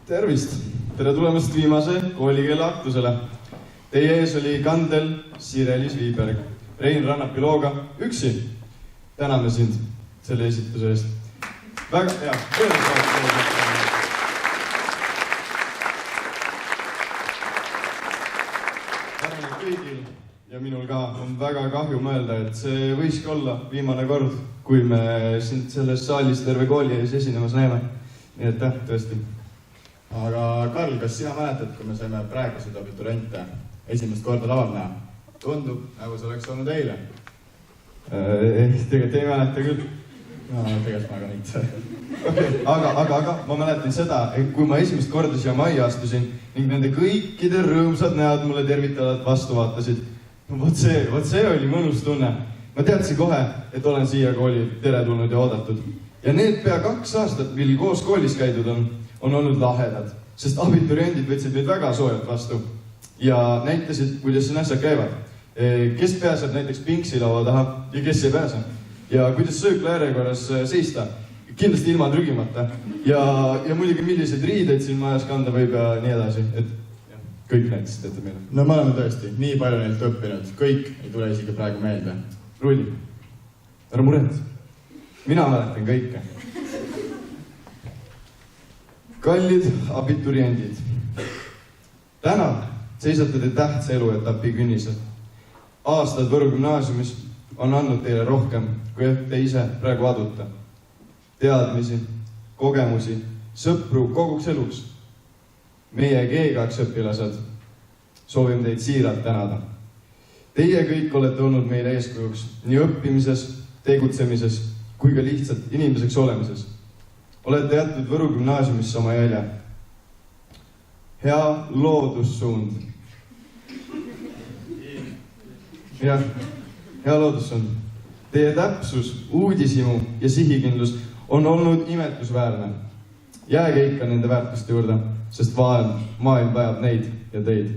Tervist! Tere tulemast viimase koolikeele aktusele. Teie ees oli kandel Sirelis Viiberg, Rein Rannapi looga Üksi. Täname sind selle esituse eest. Väga hea. Täname kõigil ja minul ka on väga kahju mõelda, et see võiski olla viimane kord, kui me sind selles saalis terve kooli ees esinemas näeme. Nii et tõesti. Aga Karl, kas sina mäletad, kui me saime praegused abituriente esimest korda laval näha? Tundub, nagu see oleks olnud eile. Tegelikult ei mäleta küll. No, tegelikult ma ka mitte. Aga ma mäletan seda, et kui ma esimest korda siia majja astusin ning nende kõikide rõõmsad näod mulle tervitavalt vastu vaatasid. Vot see oli mõnus tunne. Ma teadsin kohe, et olen siia kooli teretulnud ja oodatud. Ja need pea 2 aastat, mil koos koolis käidud on olnud lahedad, sest abituriendid võtsid meid väga soojalt vastu ja näitasid, kuidas siin asjad käivad. Kes pääseb näiteks pinksilaua taha ja kes ei pääse. Ja kuidas söökla järjekorras seista, kindlasti ilma trügimata. Ja muidugi milliseid riideid siin majas kanda võib ja nii edasi. Et kõik näitasid ette meile. No me oleme tõesti nii palju neilt õppinud. Kõik ei tule isegi praegu meelde. Rulli, ära muret. Mina mäletan kõike. Kallid abituriendid, täna seisate te tähtsa eluetapi künnisel. Aastad Võru gümnaasiumis on andnud teile rohkem, kui te ise praegu aduta. Teadmisi, kogemusi, sõpru koguks eluks. Meie G2 õpilased soovime teid siiralt tänada. Teie kõik olete olnud meile eeskujuks nii õppimises, tegutsemises kui ka lihtsalt inimeseks olemises. Olete jätnud Võru gümnaasiumisse oma jälje. Hea loodussuund. Jah, hea loodussuund. Teie täpsus, uudisimu ja sihikindlus on olnud imetlusväärne. Jääge ikka nende väärtuste juurde, sest maailm vajab neid ja teid.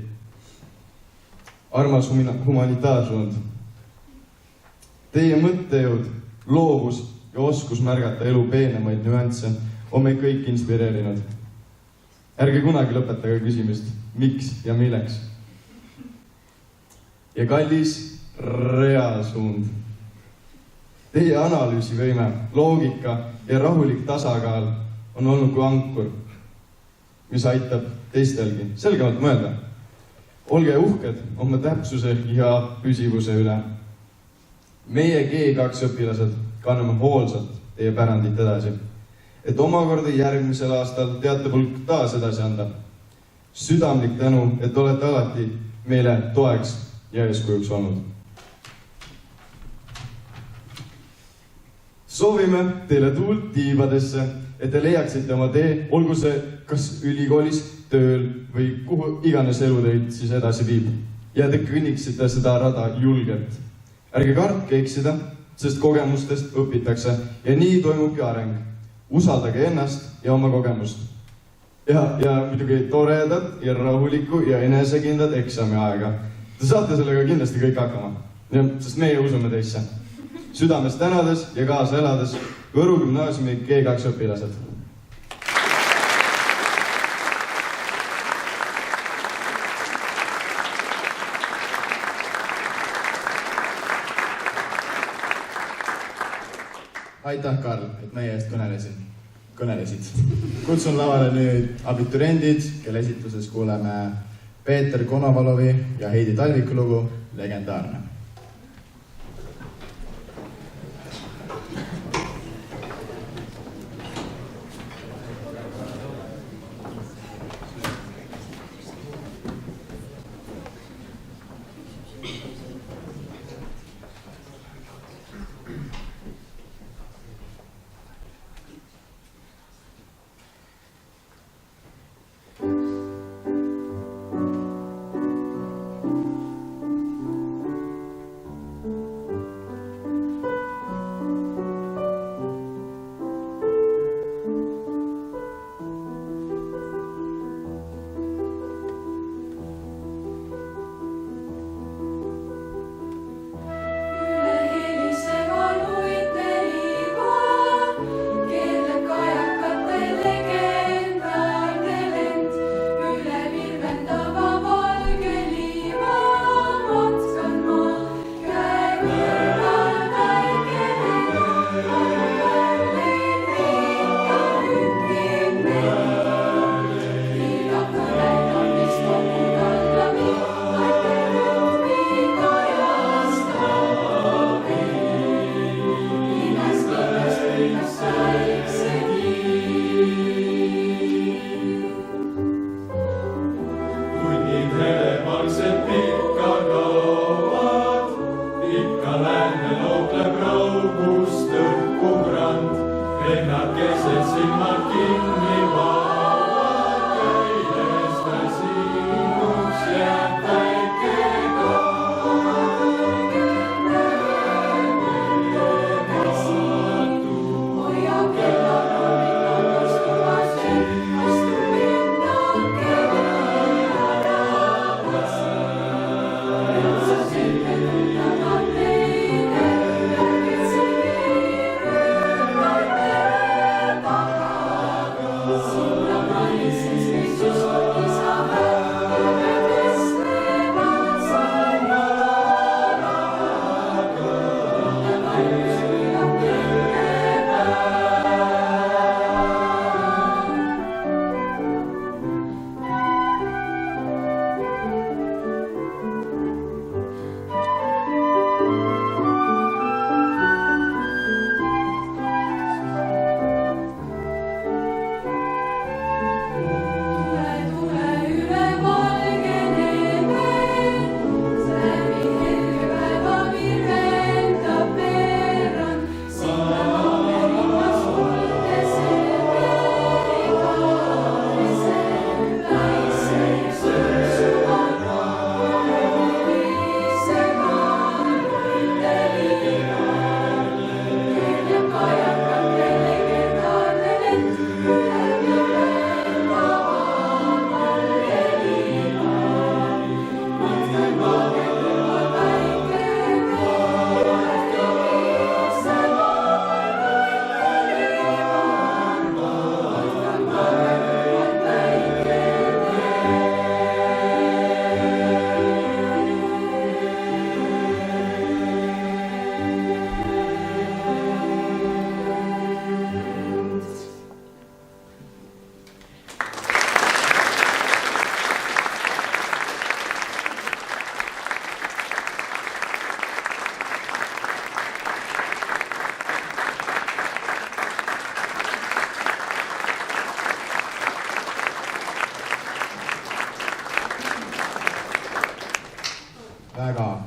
Armas humanitaarsuund. Teie mõttejõud, loovus ja oskus märgata elu peenemaid nüansse on meid kõik inspireerinud. Ärge kunagi lõpetage küsimist, miks ja milleks. Ja kallis reaalsuund. Teie analüüsivõime, loogika ja rahulik tasakaal on olnud kui ankur, mis aitab teistelgi selgemalt mõelda. Olge uhked oma täpsuse ja püsivuse üle. Meie G2 õpilased kanname hoolsalt teie pärandit edasi, et omakorda järgmisel aastal teatepulk taas edasi anda. Südamlik tänu, et olete alati meile toeks ja eeskujuks olnud. Soovime teile tuult tiibadesse, et te leiaksite oma tee, olgu see kas ülikoolis, tööl või kuhu iganes elu teid siis edasi viib. Ja te kõnniksite seda rada julgelt. Ärge kartke eksida, sest kogemustest õpitakse ja nii toimubki areng. Usaldage ennast ja oma kogemust. Ja muidugi toredat ja rahulikku ja enesekindlat eksami aega. Te saate sellega kindlasti kõik hakkama, sest meie usume teisse. Südames tänades ja kaasa elades Võru gümnaasiumi G2 õpilased. Aitäh, Karl, et meie eest kõnelesid. Kutsun lavale nüüd abituriendid, kelle esituses kuuleme Peeter Konovalovi ja Heidi Talviku lugu Legendaarne.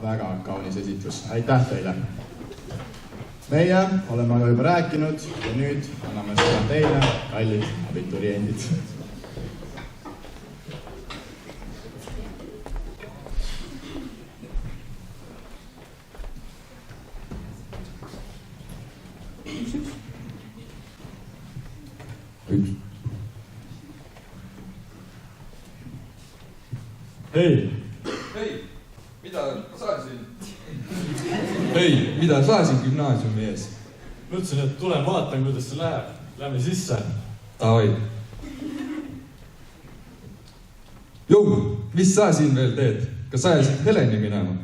väga kaunis esitus, aitäh teile! Meie oleme aga juba rääkinud ja nüüd anname sõna teile, kallid abituriendid. Hei! Mida sa siin gümnaasiumi ees? Mõtlesin, et tulen vaatan, kuidas see läheb. Lähme sisse. Davai. Jõu, mis sa siin veel teed? Kas sa ajasid Heleni minema?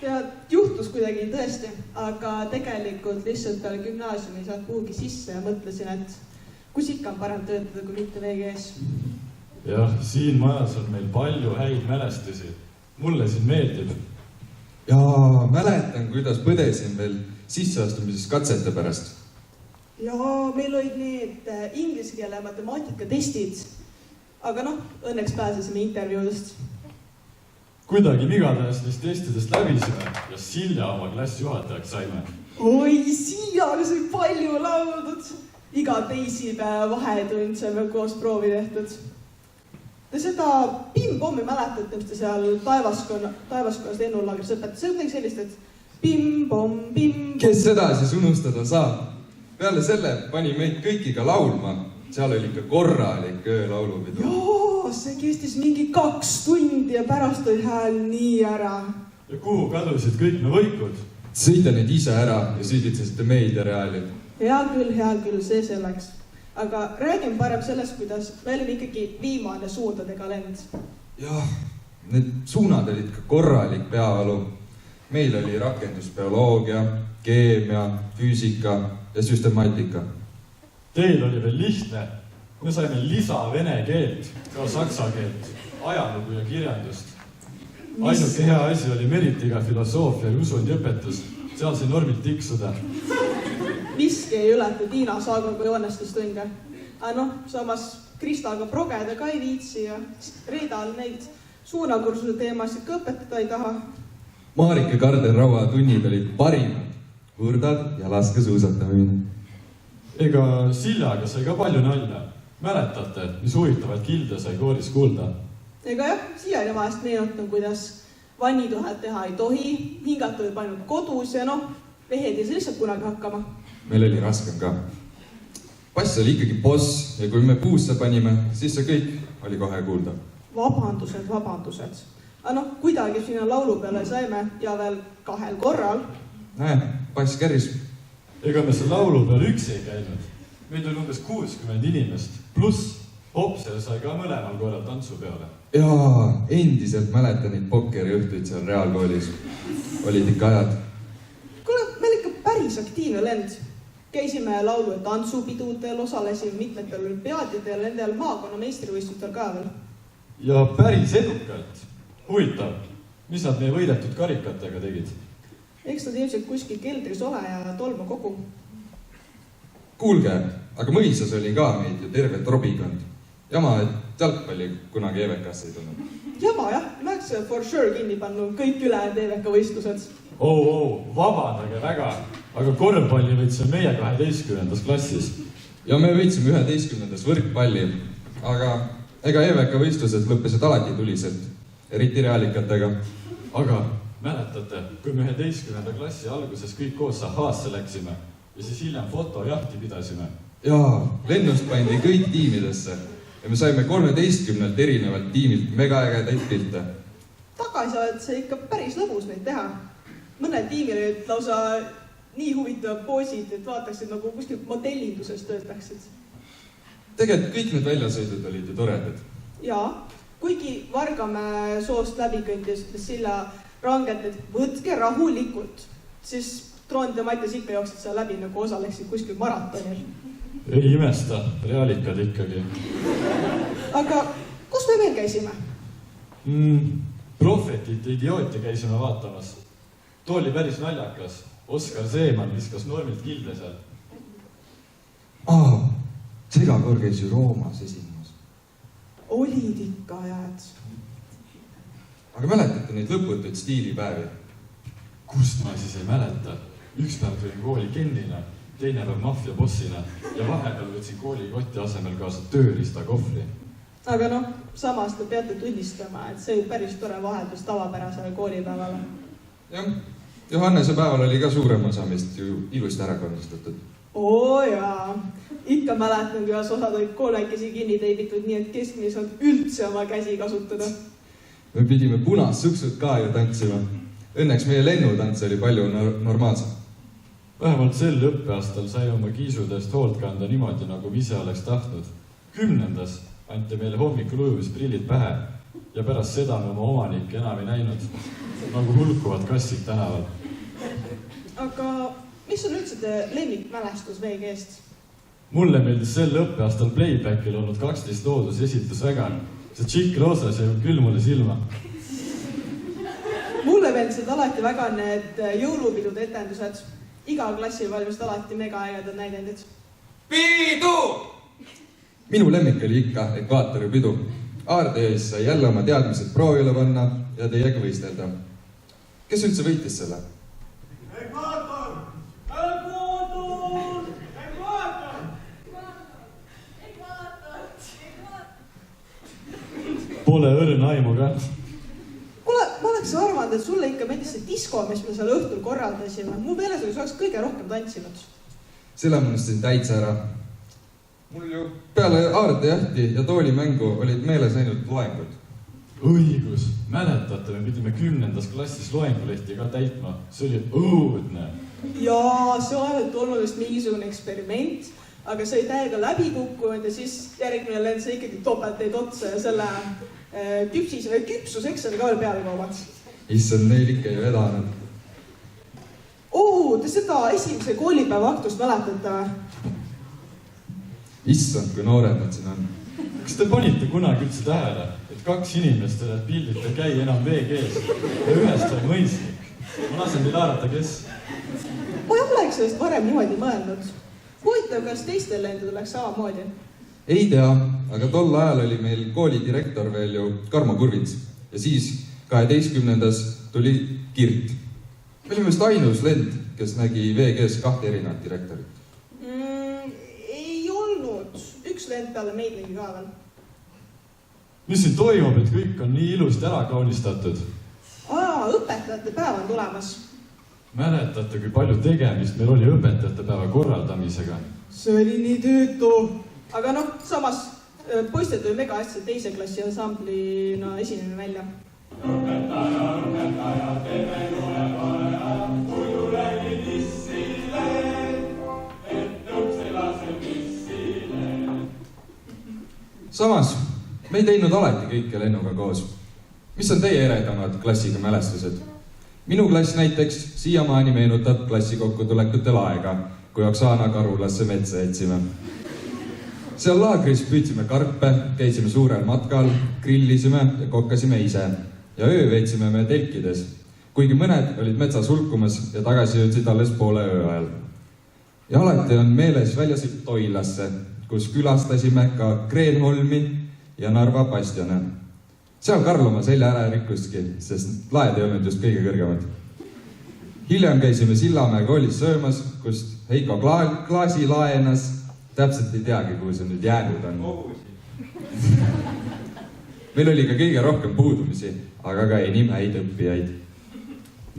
Ja juhtus kuidagi tõesti, aga tegelikult lihtsalt peale gümnaasiumi saad kuhugi sisse ja mõtlesin, et kus ikka on parem töötada kui mitte VGS. Jah, siin majas on meil palju häid mälestusi. Mulle siin meeldib. Jaa, mäletan, kuidas põdesin veel sisseastumises katsete pärast. Jaa, meil olid need inglise keele matemaatika testid. Aga õnneks pääsesime intervjuudest. Kuidagi igatahes neist testidest läbisime ja Silja oma klassijuhatajaks saime. Oi, Siljaga sai palju lauldud. Iga teisipäeva vahetund saime koos proovi tehtud. Te seda Bim-Bommi mäletate, mis te seal taevaskonnas lennulaagris õpetas. See on midagi sellist, et Bim-Bom, Bim-Bom. Kes seda siis unustada saab? Peale selle pani meid kõikiga laulma. Seal oli ikka korralik öölaulupidu. Joo, see kestis mingi 2 tundi ja pärast oli hääl nii ära. Ja kuhu kadusid kõik me võikud? Sõita neid ise ära ja süüditsesite meid ja reaalid. Hea küll, see selleks. Aga räägin parem sellest, kuidas meil oli ikkagi viimane suundadega lend. Jah, need suunad olid ka korralik peavalu. Meil oli rakendusbioloogia, keemia, füüsika ja süstemaatika. Teil oli veel lihtne. Me saime lisa vene keelt, ka saksa keelt, ajalugu ja kirjandust. Ainuke hea asi oli Meritiga filosoofia ja usundiõpetus. Seal sai normid tiksuda. Miski ei ületa Tiina Saagoga joonestustunge. Aga samas Kristaga progeda ka ei viitsi ja Reedal neid suunakursuse teemasid ka õpetada ei taha. Marika Karden-Raua tunnid olid parimad. Hurdad ja laskesuusatamine. ega Siljaga sai ka palju nalja. Mäletate, mis huvitavaid kilde sai kooris kuulda? ega jah, siiani vahest meenutan, kuidas vannituhet teha ei tohi, hingata võib ainult kodus ja noh, mehed ei saa lihtsalt kunagi hakkama. Meil oli raskem ka. Bass oli ikkagi boss ja kui me puusse panime, siis see kõik oli kohe kuulda. Vabandused. Aga noh, kuidagi sinna laulu peale saime ja veel 2 korral. Näe, Bass käris. Ega me selle laulu peal üksi ei käinud. Meid oli umbes 60 inimest, pluss Popsel sai ka mõlemal korral tantsu peale. Jaa, endiselt mäletan neid pokkeriõhtuid seal reaalkoolis. Olid ikka ajad. Kuule, meil ikka päris aktiivne lend. Käisime laulu- ja tantsupidudel, osalesime mitmetel olümpiaadidel, nendel maakonna meistrivõistlustel ka veel. Ja päris edukalt. Huvitav, mis nad meie võidetud karikatega tegid? Eks nad ilmselt kuskil keldris ole ja tolma kogu. Kuulge, aga mõisas oli ka meid ju terve trobikond. Jama, et jalgpalli kunagi EVK-sse ei tulnud. Jama jah, ma oleks for sure kinni pannud kõik ülejäänud EVK võistlused. Vabandage väga, aga korvpalli võitsime meie 12. klassis. Ja me võitsime 11. võrkpalli, aga ega EVK võistlused lõppesid alati tuliselt, eriti reaalikatega. Aga mäletate, kui me 11. klassi alguses kõik koos Sahaasse läksime ja siis hiljem fotojahti pidasime? Jaa, lennust pandi kõik tiimidesse ja me saime 13 erinevalt tiimilt megaägedaid pilte. Tagasi oled see ikka päris lõbus neid teha. Mõnel tiimil olid lausa nii huvitavad poosid, et vaataksid nagu kuskil modellinduses töötaksid. Tegelikult kõik need väljasõidud olid ju toredad. Jaa, kuigi Vargamäe soost läbi kõndis Silla rangelt, et võtke rahulikult, siis Trond ja Mattias ikka jooksid seal läbi, nagu osaleksid kuskil maratonil. Ei imesta, reaalikad ikkagi. Aga kus me veel käisime? Prohvetit ja idiooti käisime vaatamas. Too oli päris naljakas. Oskar Seeman viskas Normilt kilde seal. Segakor käis ju Roomas esinemas. Olid ikka ajad. Aga mäletate neid lõputuid stiilipäevi? Kust ma siis ei mäleta? Üks päev tulin kooli Kennina, teine päev maffia bossina ja vahepeal võtsin koolikoti asemel kaasa tööriista kohvri. Aga noh, samas te peate tunnistama, et see ju päris tore vaheldus tavapärasele koolipäevale. Jah, Johannese päeval oli ka suurem osa meist ju ilusti ära kondistatud. Jaa, ikka mäletan, kuidas osad olid kolmekesi kinni teibitud, nii et keskmine ei saanud üldse oma käsi kasutada. Me pidime punassuksud ka ju tantsima. Õnneks meie lennutants oli palju normaalsem. Vähemalt sel õppeaastal sai oma kiisudest hoolt kanda niimoodi, nagu ise oleks tahtnud. 10. anti meile hommikul ujumisprillid pähe ja pärast seda me oma omanikke enam ei näinud, nagu hulkuvad kassid tänaval. Aga mis on üldse te lemmikmälestus VG-st? Mulle meeldis sel õppeaastal Playbackil olnud 12 loodusesitus väga. See Chick Rosa sai küll mulle silma. Mulle meeldisid alati väga need jõulupidude etendused. Iga klassi valmist alati megaägedad näidendid. Pidu! Minu lemmik oli ikka Ekvaatori pidu. Aardeis sai jälle oma teadmised proovile panna ja teiega võistelda. Kes üldse võitis selle? Ekvaator! Pole õrna aimu ka. Kuule, ma oleks arvanud, et sulle ikka meeldis see disko, mis me seal õhtul korraldasime. Mul meeles oli, sa oleks kõige rohkem tantsinud. Selle ma unustasin täitsa ära. Mul ju peale aardejahti ja toolimängu olid meeles ainult loengud. Õigus. Mäletate, me pidime 10. klassis loengulehti ka täitma. See oli õudne. Jaa, see on ainult olnud vist mingisugune eksperiment, aga see oli täiega läbi kukkunud ja siis järgmine lend see ikkagi topelt teid otsa ja selle küpsuseksami ka veel peale koomad. Issand, neil ikka ju vedanud. Te seda esimese koolipäeva aktust mäletate või? Issand, kui nooremad siin on. Kas te panite kunagi üldse tähele, et 2 inimest need pildid ei käi enam VG-s ja ühest sai mõistlik? Ma lasen teil arvata, kes? Ma ei oleks sellest varem niimoodi mõelnud. Huvitav, kas teistel lendudel läks samamoodi? Ei tea, aga tol ajal oli meil koolidirektor veel ju Karmo Kurvits ja siis 12. tuli Kirt. Me olime vist ainus lend, kes nägi VG-s 2 erinevat direktorit. vend peale meid nägi ka veel. Mis siin toimub, et kõik on nii ilusti ära kaunistatud? Õpetajate päev on tulemas. Mäletate, kui palju tegemist meil oli õpetajate päeva korraldamisega? See oli nii tüütu. Aga noh, samas poistel tuli mega hästi teise klassi ansamblina esinemine välja. Õpetaja, teeme tule vaja, muidu läbi missile, et õpsi lase missile. Samas, me ei teinud alati kõike lennuga koos. Mis on teie eredamad klassiga mälestused? Minu klass näiteks siiamaani meenutab klassi kokkutulekutel aega, kui Oksana Karulasse metsa etsime. Seal laagris püüdsime karpe, käisime suurel matkal, grillisime ja kokkasime ise. Ja öö veetsime me telkides, kuigi mõned olid metsas hulkumas ja tagasi jõudsid alles poole öö ajal. Ja alati on meeles väljasõit Toilasse, kus külastasime ka Kreenholmi ja Narva bastione. Seal Karl oma selja ära rikkuski, sest laed ei olnud just kõige kõrgemad. Hiljem käisime Sillamäe koolis söömas, kust Heiko klaasi laenas. Täpselt ei teagi, kuhu see nüüd jäänud on. Meil oli ka kõige rohkem puudumisi, aga ka enim häid õppijaid.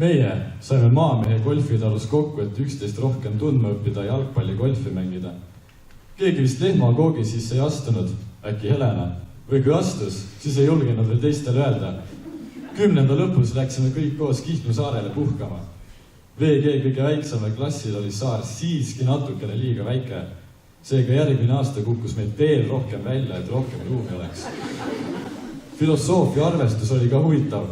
Meie saime maamehe golfitalus kokku, et 11 rohkem tundma õppida jalgpalli golfi mängida. Keegi vist lehmakoogi sisse ei astunud, äkki Helena. Või kui astus, siis ei julgenud veel teistele öelda. 10. lõpus läksime kõik koos Kihnu saarele puhkama. VG kõige väiksemal klassil oli saar siiski natukene liiga väike. Seega järgmine aasta kukkus meil veel rohkem välja, et rohkem ruumi oleks. Filosoofia arvestus oli ka huvitav.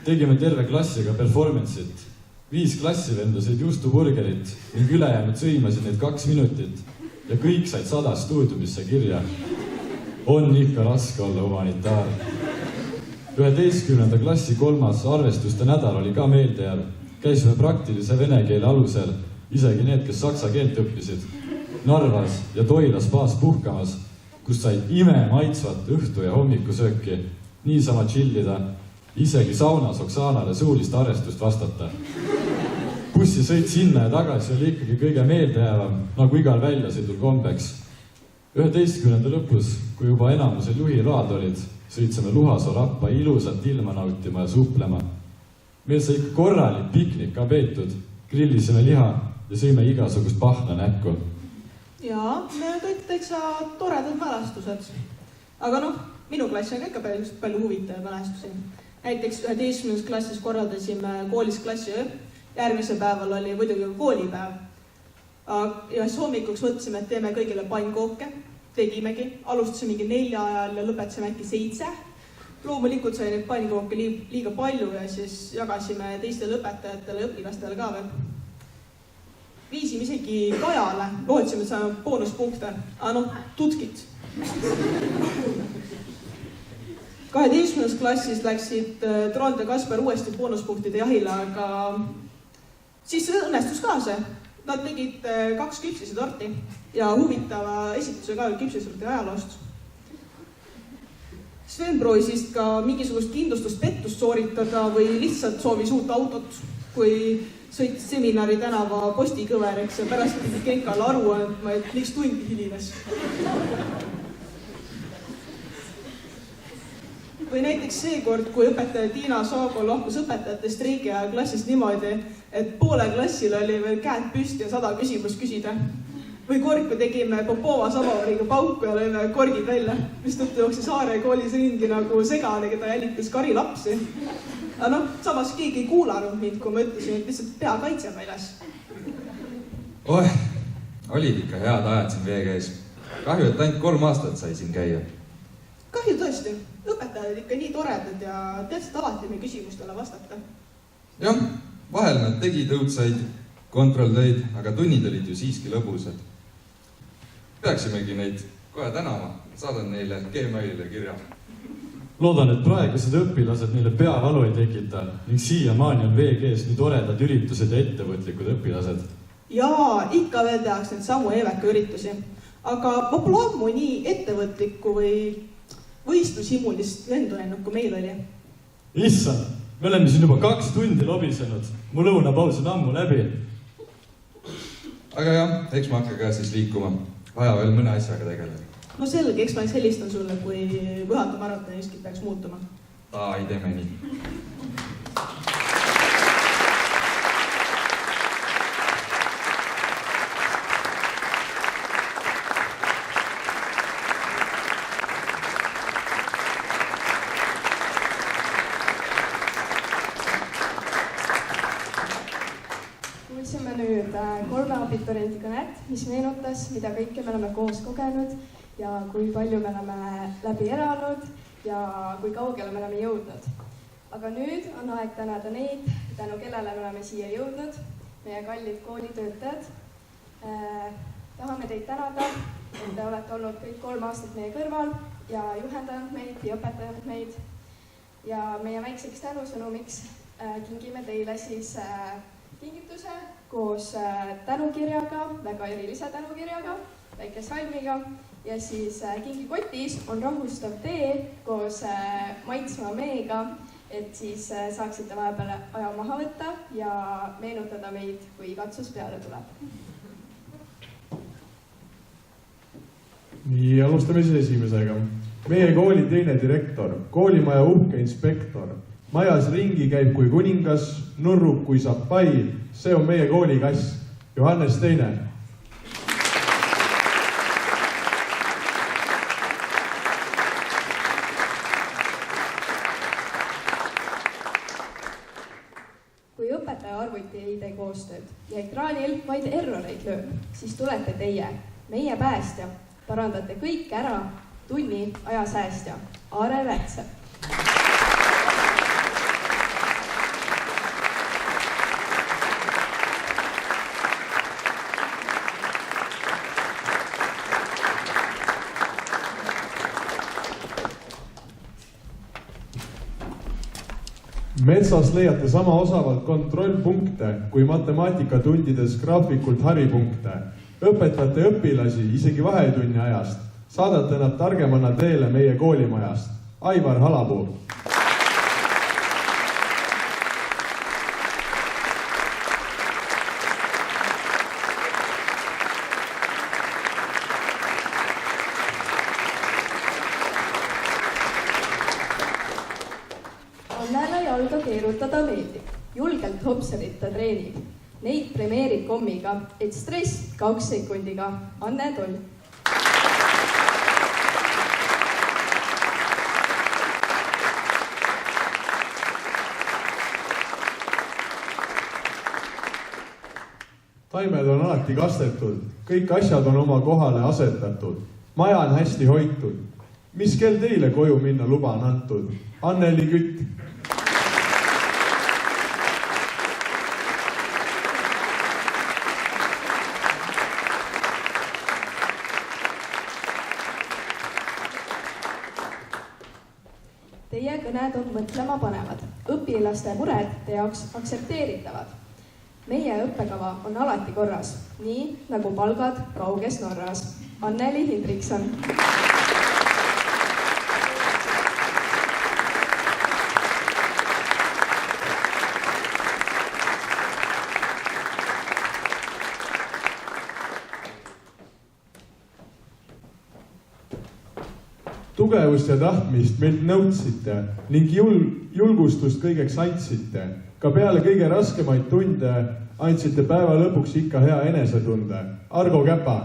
Tegime terve klassiga performance'it. 5 klassivenda sõid juustuburgerit ning ülejäänud sõimasid neid 2 minutit ja kõik said 100 stuudiumisse kirja. On ikka raske olla humanitaar. 11. klassi 3. arvestuste nädal oli ka meeldejääv. Käisime praktilise vene keele alusel, isegi need, kes saksa keelt õppisid. Narvas ja Toilas baas puhkamas, kus said maitsvat õhtu- ja hommikusööki, niisama chillida, isegi saunas Oksanale suulist arvestust vastata. Bussisõit sinna ja tagasi oli ikkagi kõige meeldejäävam, nagu igal väljasõidul kombeks. 11. lõpus, kui juba enamusel juhilaad olid, sõitsime Luhasoo rappa ilusat ilma nautima ja suplema. Meil sai ikka korralik piknik ka peetud, grillisime liha ja sõime igasugust pahna näkku. Jaa, meil on kõik täitsa toredad mälestused. Aga noh, minu klassi on ikka palju huvitavaid mälestusi. Näiteks 11. klassis korraldasime koolis klassiöö, järgmisel päeval oli muidugi koolipäev. Ja siis hommikuks mõtlesime, et teeme kõigile pannkooke, tegimegi, alustasimegi 4 ajal ja lõpetasime äkki 7. Loomulikult sai neid pannkooke liiga palju ja siis jagasime teistele õpetajatele ja õpilastele ka veel. Viisime isegi Kajale, lootsime, et saame boonuspunkte, aga noh, tutkit. 12. klassis läksid Trond ja Kasper uuesti boonuspunktide jahile, aga siis õnnestus ka see. Nad tegid 2 küpsisetorti ja huvitava esituse ka küpsisetorti ajaloost. Sven proovis vist ka mingisugust kindlustuspettust sooritada või lihtsalt soovis uut autot, kui sõitis Seminari tänava postikõvereks ja pärast pidi Kenkale aru andma, et miks tundi hilines. Või näiteks seekord, kui õpetaja Tiina Saago lahkus õpetajate streigi ajal klassist niimoodi, et poole klassil oli veel käed püsti ja 100 küsimust küsida. Või kord, kui tegime Popova samavariga pauku ja lõime korgid välja, mis tõttu jooksis Saare koolis ringi nagu segane, keda jälitas kari lapsi. Aga noh, samas keegi ei kuulanud mind, kui ma ütlesin, et lihtsalt pea kaitse väljas. Olid ikka head ajad siin VG-s. Kahju, et ainult 3 aastat sai siin käia. Kahju tõesti. Õpetajad ikka nii toredad ja teadsid alati meie küsimustele vastata. Jah, vahel nad tegid õudsaid kontrolltöid, aga tunnid olid ju siiski lõbusad. Peaksimegi neid kohe tänama. Saadan neile Gmailile kirja. Loodan, et praegused õpilased neile peavalu ei tekita ning siiamaani on VG-s nii toredad üritused ja ettevõtlikud õpilased. Jaa, ikka veel tehaks neid samu EVK üritusi. Aga ma pole ammu nii ettevõtlikku või võistlushimulist lendu näinud, kui meil oli. Issand, me oleme siin juba 2 tundi lobisenud. Mu lõunapaus on ammu läbi. Aga jah, eks ma hakka ka siis liikuma. Vaja veel mõne asjaga tegeleda. no selge, eks ma helistan sulle, kui Võhata maratoniski peaks muutuma. Ei teeme nii. Kuulsime nüüd 3 abiturienti kõnet, mis meenutas, mida kõike me oleme koos kogenud ja kui palju me oleme läbi elanud ja kui kaugele me oleme jõudnud. Aga nüüd on aeg tänada neid, tänu kellele me oleme siia jõudnud, meie kallid koolitöötajad. Tahame teid tänada, et te olete olnud kõik 3 aastat meie kõrval ja juhendanud meid ja õpetanud meid. Ja meie väikseks tänusõnumiks kingime teile siis kingituse koos tänukirjaga, väga erilise tänukirjaga, väike salmiga ja siis kingikotis on rahustav tee koos maitsva meega, et siis saaksite vahepeal aja maha võtta ja meenutada meid, kui katsus peale tuleb. Nii, alustame siis esimesega. Meie kooli teine direktor, koolimaja uhke inspektor, majas ringi käib kui kuningas, nurrub kui saab pai, see on meie koolikass, Johannes Teine. Kui õpetaja arvuti ei tee koostööd ja ekraanil vaid erroreid lööb, siis tulete teie, meie päästja, parandate kõik ära, tunni aja säästja, Aare Rätsepp. Metsas leiate sama osavalt kontrollpunkte kui matemaatikatundides graafikult haripunkte. Õpetate õpilasi isegi vahetunni ajast. Saadate nad targemana teele meie koolimajast. Aivar Halapuu. Annele jalga keerutada meeldib, julgelt hopserit ta treenib. Neid premeerib kommiga, et stress 2 sekundiga. Anne Toll. Taimed on alati kastetud, kõik asjad on oma kohale asetatud. Maja on hästi hoitud. Mis kell teile koju minna luba on antud? Anneli Kütt. Teie kõned on mõtlema panevad, õpilaste mured te jaoks aktsepteeritavad. Meie õppekava on alati korras, nii nagu palgad kauges Norras. Anneli Hindrikson. Tugevust ja tahtmist meilt nõudsite ning julgustust kõigeks andsite. Ka peale kõige raskemaid tunde andsite päeva lõpuks ikka hea enesetunde. Argo Käpa.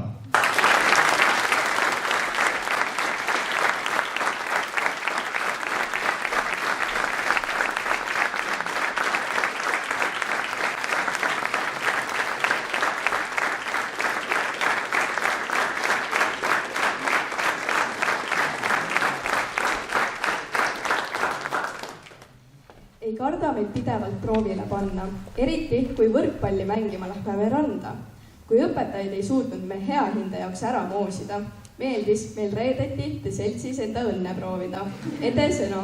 Ei karda meid pidevalt proovile panna, eriti kui võrkpalli mängima lähme randa. Kui õpetajaid ei suutnud me hea hinde jaoks ära moosida, meeldis meil reedeti te seltsis enda õnne proovida. Ede Sõno.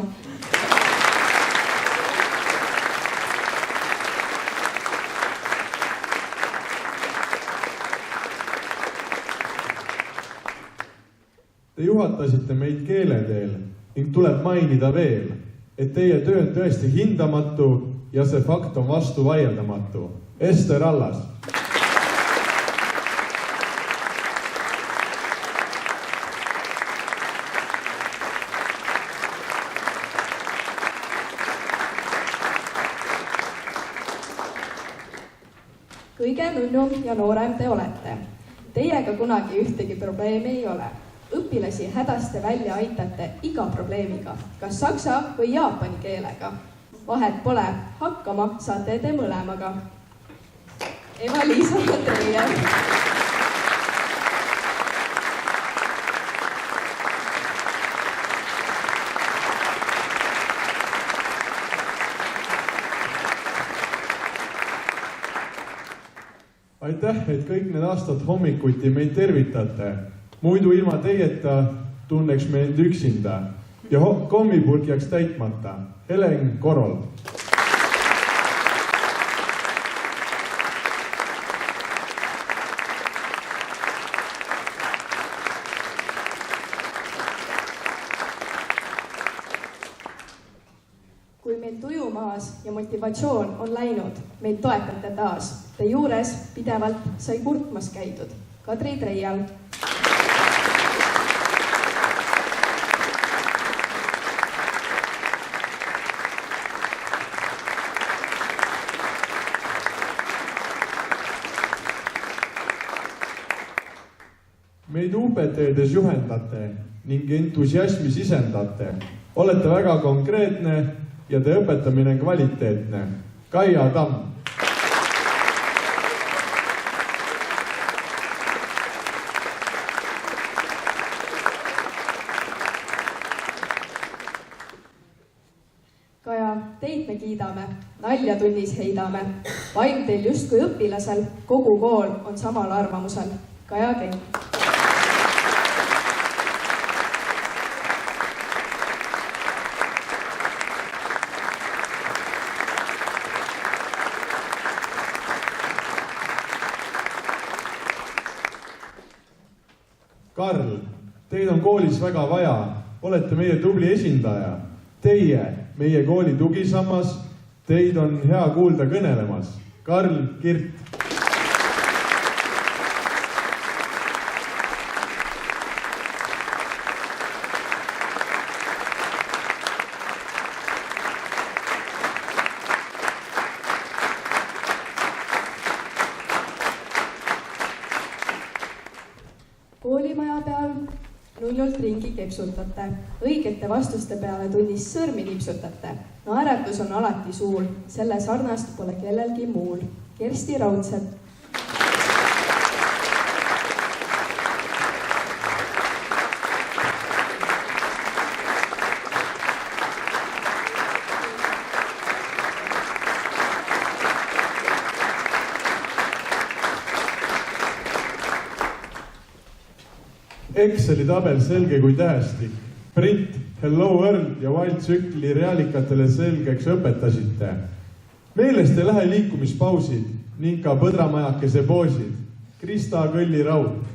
Te juhatasite meid keeleteel ning tuleb mainida veel, et teie töö on tõesti hindamatu ja see fakt on vastu vaieldamatu. Ester Allas. kõige nunnum ja noorem te olete. Teiega kunagi ühtegi probleemi ei ole. Õpilasi hädasti välja aitate iga probleemiga, kas saksa või jaapani keelega. Vahet pole, hakkama saate te mõlemaga. Eva-Liisa Andreev. Aitäh, et kõik need aastad hommikuti meid tervitate. Muidu ilma teieta tunneks me end üksinda ja kommipulk jääks täitmata. Helen Korol. Kui meil tuju maas ja motivatsioon on läinud, meid toetate taas. Te juures pidevalt sai kurtmas käidud. Kadri Treial. Meid UPT-des juhendate ning entusiasmi sisendate. Olete väga konkreetne ja te õpetamine on kvaliteetne. Kaia Tamm. Kaja, teid me kiidame, nalja tunnis heidame. Vaim teil justkui õpilasel, kogu kool on samal arvamusel. Kaja Keng. Karl, teid on koolis väga vaja. Olete meie tubli esindaja. Teie, meie kooli tugisammas, teid on hea kuulda kõnelemas. Karl Kirt. Koolimaja peal nullult ringi kepsutate, õigete vastuste peale tunnis sõrmi nipsutate. Naeratus on alati suur, selle sarnast pole kellelgi muul. Kersti Raudsepp. Exceli tabel selge kui tähestik. Print, Hello World ja Wild tsükli reaalikatele selgeks õpetasite. Meelest ei lähe liikumispausid ning ka põdramajakese poosid. Krista Kõlli Raud.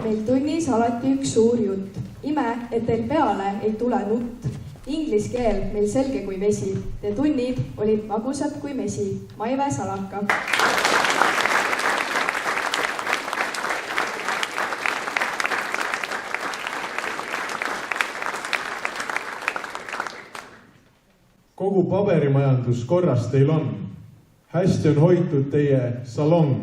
Meil tunnis alati üks suur jutt. Ime, et teil peale ei tule nutt. Inglis keel meil selge kui vesi. Te tunnid olid magusad kui mesi. Maive Salaka. Kogu paberimajandus korras teil on. Hästi on hoitud teie salong.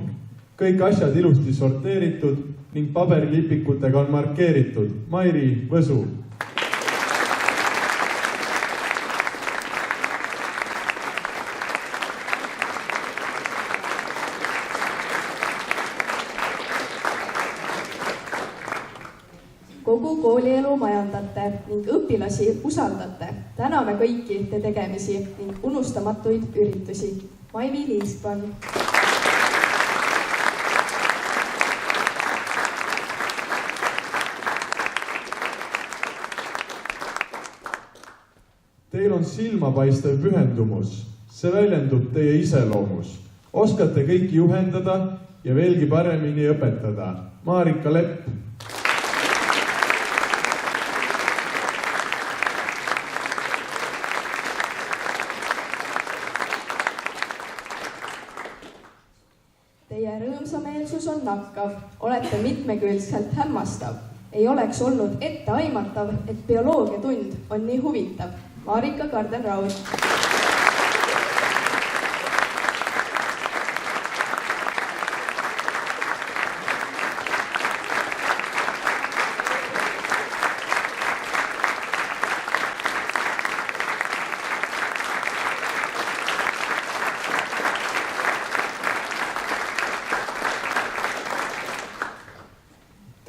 Kõik asjad ilusti sorteeritud ning paberilipikutega on markeeritud. Mairi Võsu. Kogu koolielu majandate ning õpilasi usaldate. Täname kõiki te tegemisi ning unustamatuid üritusi. Maivi Liispan. Teil on silmapaistev pühendumus. See väljendub teie iseloomus. Oskate kõiki juhendada ja veelgi paremini õpetada. Marika Lepp. Teie rõõmsameelsus on nakkav, olete mitmekülgselt hämmastav. Ei oleks olnud etteaimatav, et bioloogiatund on nii huvitav. Marika Karden-Raud.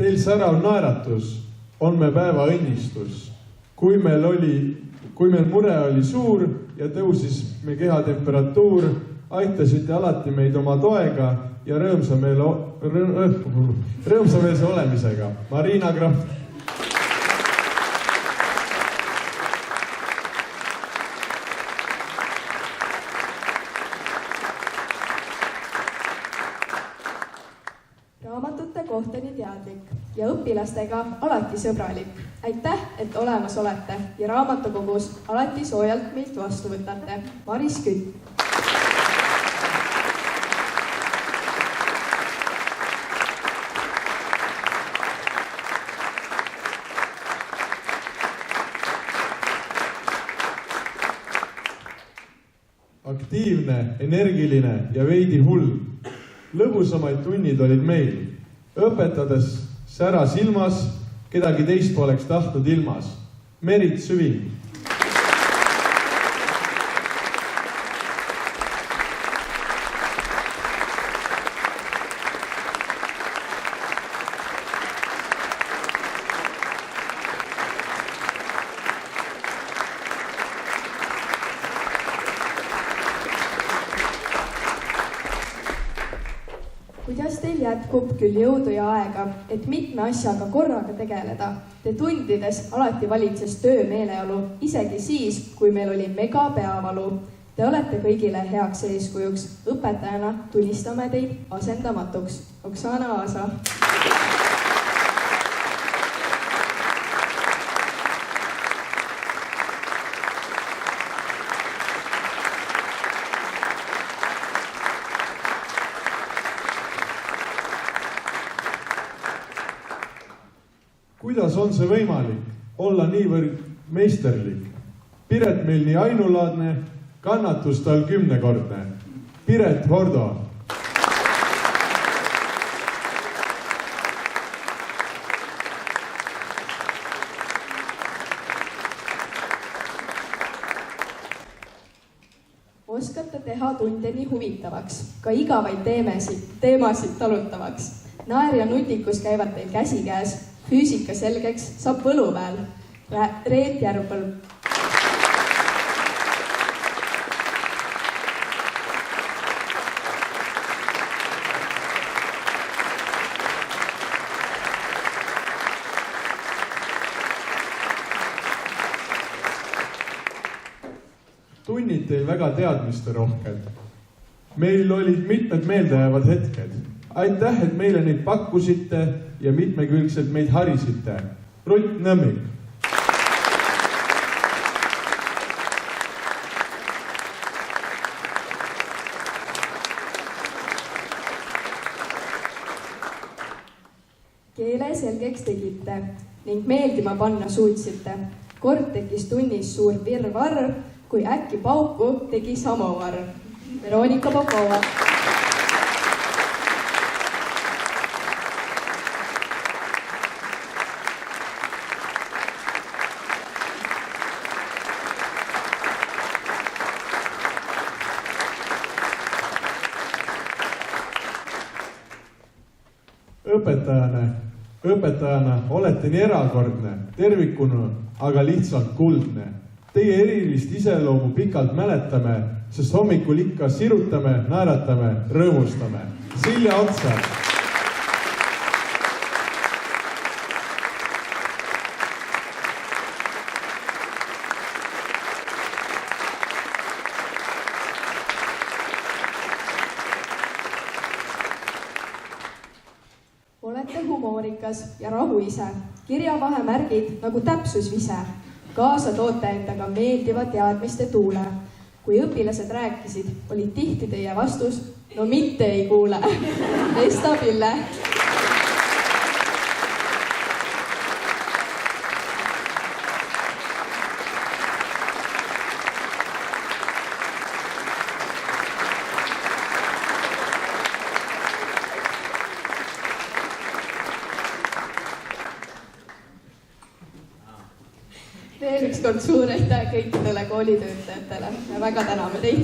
Teil särav naeratus on me päeva õnnistus. Kui meil mure oli suur ja tõusis me keha temperatuur, aitasite alati meid oma toega ja rõõmsameelse olemisega. Marina Kraft. Raamatute kohta nii teadlik ja õpilastega alati sõbralik. Aitäh, et olemas olete ja raamatukogus alati soojalt meilt vastu võtate. Maris Kütt. Aktiivne, energiline ja veidi hull. Lõbusamaid tunnid olid meil. Õpetades sära silmas, kedagi teist poleks tahtnud ilmas. Merit Süving. Kuidas teil jätkub küll jõudu ja aega, et mitme asjaga korraga tegeleda? Te tundides alati valitses töömeeleolu, isegi siis, kui meil oli mega peavalu. Te olete kõigile heaks eeskujuks. Õpetajana tunnistame teid asendamatuks. Oksana Aasa. Kuidas on see võimalik olla niivõrd meisterlik? Piret meil nii ainulaadne, kannatus tal 10-kordne. Piret Hordo. Oskate teha tunde nii huvitavaks, ka igavaid teemasid talutavaks. Naer ja nutikus käivad teil käsikäes. Füüsika selgeks saab võluväel. Reet Järvpõlv. Tunnid teil väga teadmisterohked. Meil olid mitmed meeldejäävad hetked. Aitäh, et meile neid pakkusite ja mitmekülgselt meid harisite. Rutt Nõmmik. Keele selgeks tegite ning meeldima panna suutsite. Kord tekkis tunnis suur virvarr, kui äkki pauku tegi samovar. Veronika Popova. Õpetajana olete nii erakordne, tervikuna, aga lihtsalt kuldne. Teie erilist iseloomu pikalt mäletame, sest hommikul ikka sirutame, naeratame, rõõmustame. Silja Otsar. Olete humoorikas ja rahu ise. Kirjavahemärgid nagu täpsusvise. Kaasa toote endaga meeldiva teadmiste tuule. kui õpilased rääkisid, oli tihti teie vastus, no mitte ei kuule. Vesta Pille. Veel ükskord suur aitäh kõikidele koolitöötajatele. Me väga täname teid.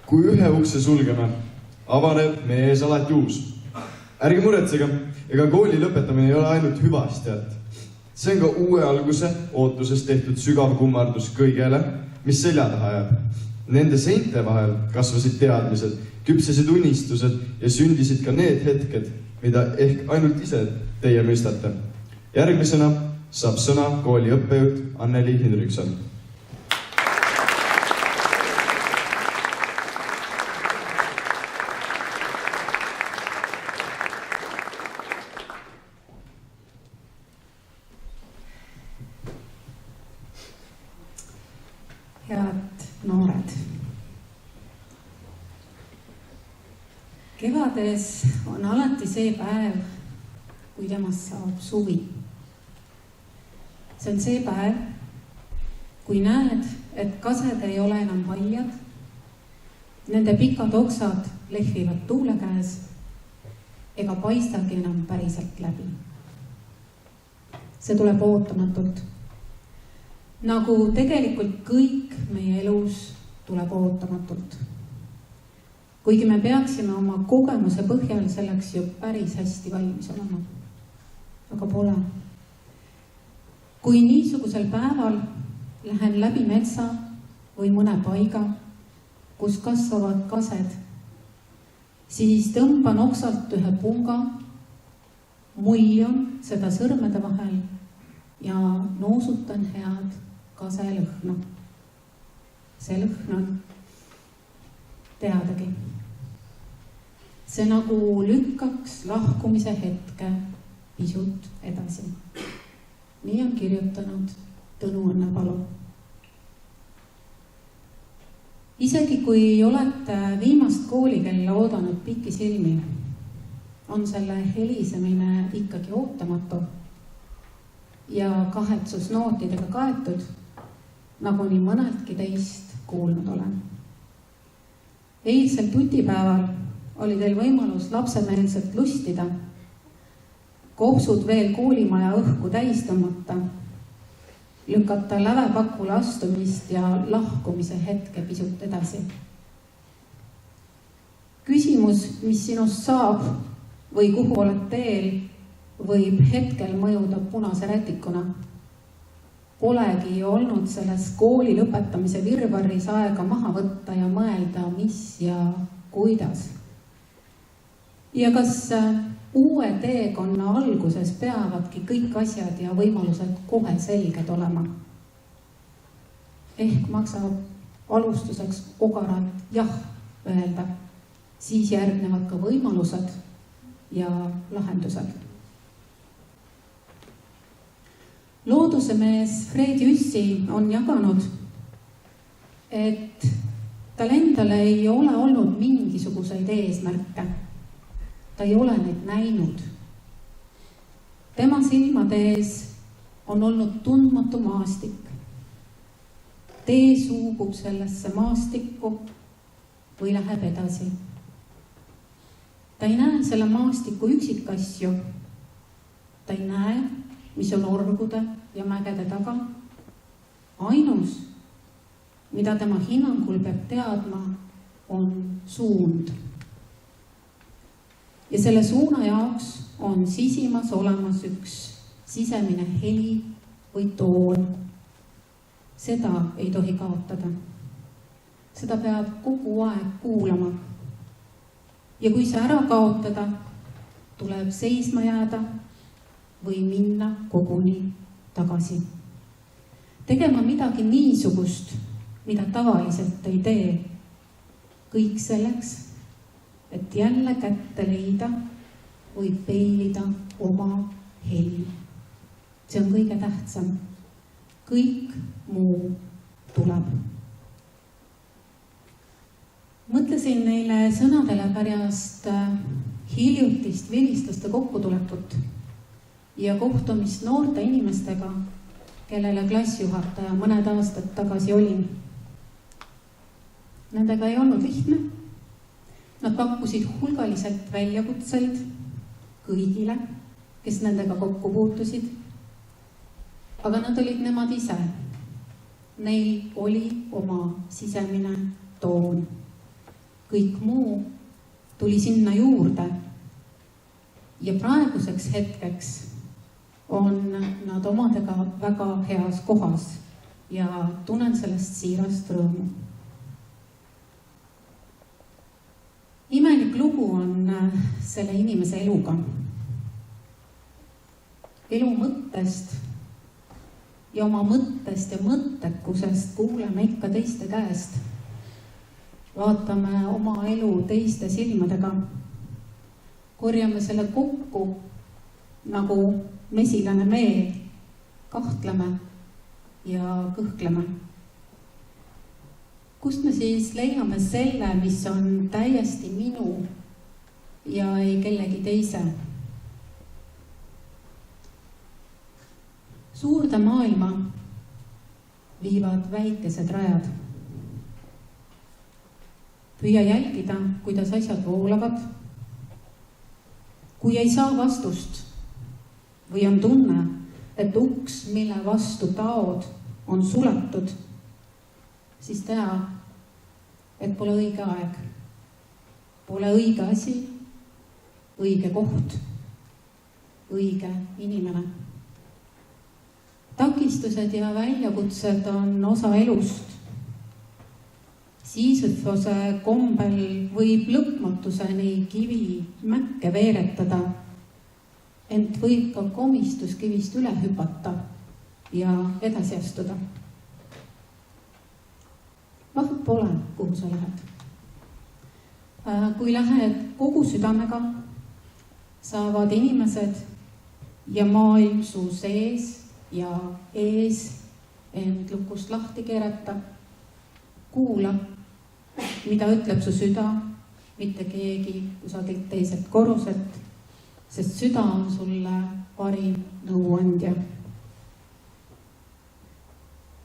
Kui ühe ukse sulgeme, avaneb meie ees alati uus. Ärge muretsege, ega kooli lõpetamine ei ole ainult hüvast tead. See on ka uue alguse ootusest tehtud sügav kummardus kõigele, mis selja taha jääb. Nende seinte vahel kasvasid teadmised, küpsesid unistused ja sündisid ka need hetked, mida ehk ainult ise teie mõistate. Järgmisena saab sõna kooli õppejõud Anneli Hindrikson. Head noored. Kevades on alati see päev, kui temast saab suvi. See on see päev, kui näed, et kased ei ole enam haljad, nende pikad oksad lehvivad tuule käes ega paistagi enam päriselt läbi. See tuleb ootamatult. Nagu tegelikult kõik meie elus tuleb ootamatult. Kuigi me peaksime oma kogemuse põhjal selleks ju päris hästi valmis olema. Aga pole. Kui niisugusel päeval lähen läbi metsa või mõne paiga, kus kasvavad kased, siis tõmban oksalt ühe punga, muljon seda sõrmede vahel ja noosutan head kaselõhna. See lõhn on teadagi. See nagu lükkaks lahkumise hetke pisut edasi. Nii on kirjutanud Tõnu Õnnepalu. Isegi kui olete viimast koolikella oodanud pikki silmi, on selle helisemine ikkagi ootamatu ja kahetsusnootidega kaetud, nagu nii mõneltki teist kuulnud olen. Eilsel tutipäeval oli teil võimalus lapsemeelselt lustida, kopsud veel koolimaja õhku täis tõmmata, lükata lävepakule astumist ja lahkumise hetke pisut edasi. Küsimus, mis sinust saab või kuhu oled teel, võib hetkel mõjuda punase rätikuna. Polegi olnud selles kooli lõpetamise virvarris aega maha võtta ja mõelda, mis ja kuidas. Ja kas uue teekonna alguses peavadki kõik asjad ja võimalused kohe selged olema? Ehk maksab alustuseks ogarat jah öelda, siis järgnevad ka võimalused ja lahendused. Loodusemees Fred Jüssi on jaganud, et tal endale ei ole olnud mingisuguseid eesmärke. Ta ei ole neid näinud. Tema silmade ees on olnud tundmatu maastik. Tee suubub sellesse maastikku või läheb edasi. Ta ei näe selle maastiku üksikasju. Ta ei näe, mis on orgude ja mägede taga. Ainus, mida tema hinnangul peab teadma, on suund. Ja selle suuna jaoks on sisimas olemas üks sisemine heli või toon. Seda ei tohi kaotada. Seda peab kogu aeg kuulama. Ja kui see ära kaotada, tuleb seisma jääda või minna koguni tagasi. Tegema midagi niisugust, mida tavaliselt ei tee. Kõik selleks, et jälle kätte leida või peilida oma helm. See on kõige tähtsam. Kõik muu tuleb. Mõtlesin neile sõnadele pärast hiljutist vilistlaste kokkutulekut ja kohtumist noorte inimestega, kellele klassijuhataja mõned aastad tagasi olin. Nendega ei olnud lihtne. Nad pakkusid hulgaliselt väljakutseid kõigile, kes nendega kokku puutusid. Aga nad olid nemad ise. Neil oli oma sisemine toon. Kõik muu tuli sinna juurde. Ja praeguseks hetkeks on nad omadega väga heas kohas ja tunnen sellest siirast rõõmu. Imelik lugu on selle inimese eluga. Elu mõttest ja oma mõttest ja mõttekusest kuuleme ikka teiste käest. Vaatame oma elu teiste silmadega. Korjame selle kokku nagu mesilane meel. Kahtleme ja kõhkleme. Kust me siis leiame selle, mis on täiesti minu ja ei kellegi teise? Suurde maailma viivad väikesed rajad. Püüa jälgida, kuidas asjad voolavad. Kui ei saa vastust või on tunne, et uks, mille vastu taod, on suletud, siis tea, et pole õige aeg. Pole õige asi, õige koht, õige inimene. Takistused ja väljakutsed on osa elust. Sisyfose kombel võib lõpmatuseni kivi mäkke veeretada, ent võib ka komistuskivist üle hüpata ja edasi astuda. Vahet pole, kuhu sa lähed. Kui lähed kogu südamega, saavad inimesed ja maailm su sees ja ees end lukust lahti keerata. Kuula, mida ütleb su süda, mitte keegi kusagilt teiselt korruselt, sest süda on sulle parim nõuandja.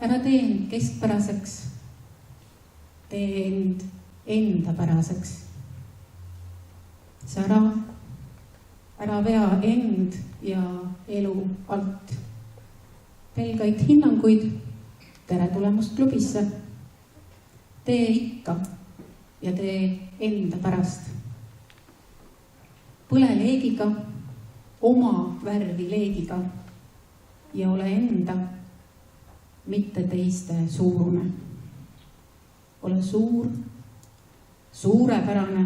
Ära tee end keskpäraseks, tee end endapäraseks. Sära, ära vea end ja elu alt. Pelgaid hinnanguid, tere tulemust klubisse. Tee ikka ja tee enda pärast. Põle leegiga, oma värvi leegiga ja ole enda, mitte teiste suurune. Ole suur, suurepärane,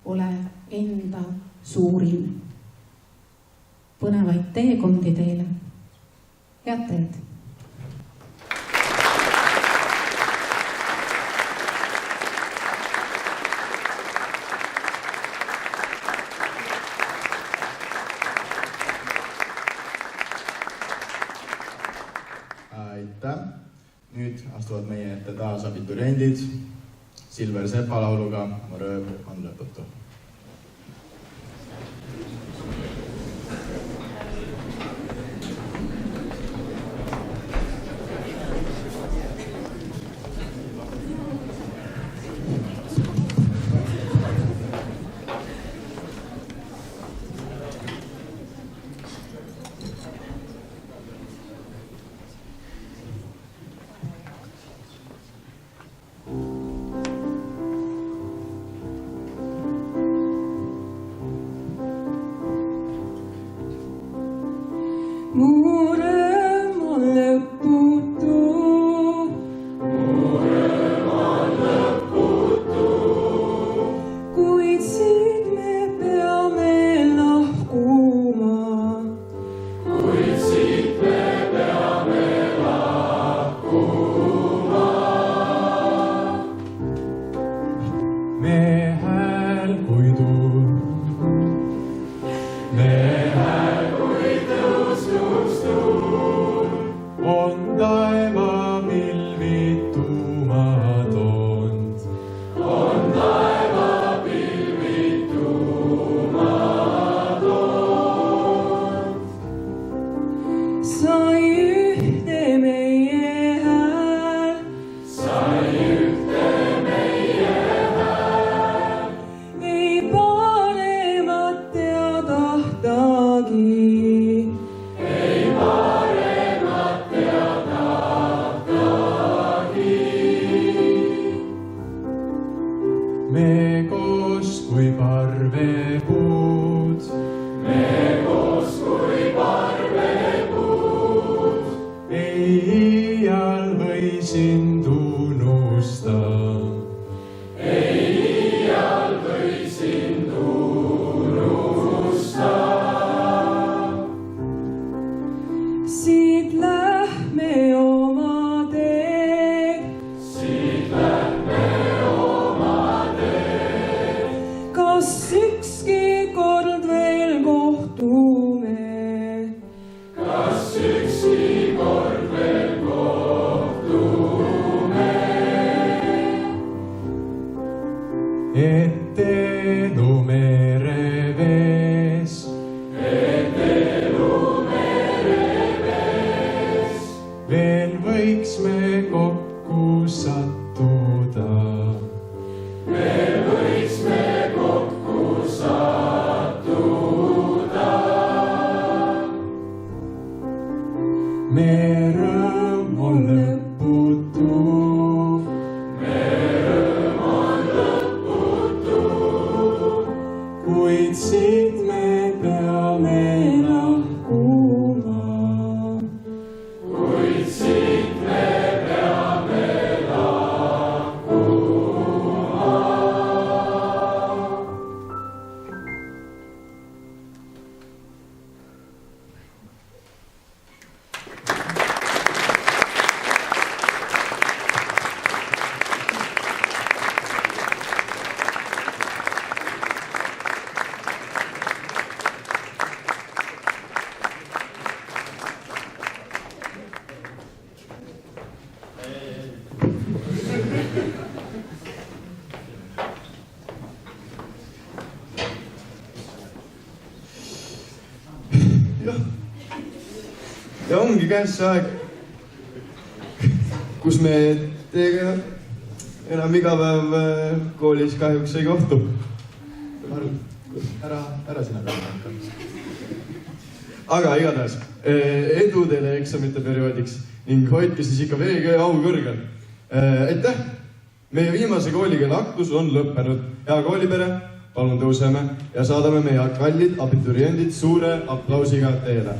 ole enda suurim. Põnevaid teekondi teile. Head teed! Aitäh! Nüüd astuvad meie ette taas abituriendid. Silver Sepa lauluga Mu rõõm on lõputu. me hääl kui tuul, me hääl kui tõustus tuul, on taeva pilvid tuumatond, on taeva pilvid tuumatond. sai ühte meie hääl, sai ühte meie hääl, ei paremat teadahtagi. ei paremat teadahtagi. me koos kui parvepuud, me koos kui parvepuud, ei iial või sind unusta, ei iial või sind unusta. siit lähme oma teed, siit lähme oma teed, kas ükski kord veel kohtume. kas ükski kord veel kohtume. ette lumere vees, ette lumere vees, veel võiks me kokku sattuda, veel võiks me kokku sattuda. me rõõm on lõputu, me rõõm on lõputu, kuid siit me peame lahkuma, kuid siit me peame lahkuma. ja ongi käes see aeg, kus me teiega enam iga päev koolis kahjuks ei kohtu. ära sina peale hakka. aga igatahes edu teile eksamite perioodiks ning hoidke siis ikka veega ja au kõrgel. Aitäh! Meie viimase koolikeele aktus on lõppenud. Hea koolipere, palun tõuseme ja saadame meie kallid abituriendid suure aplausiga teele.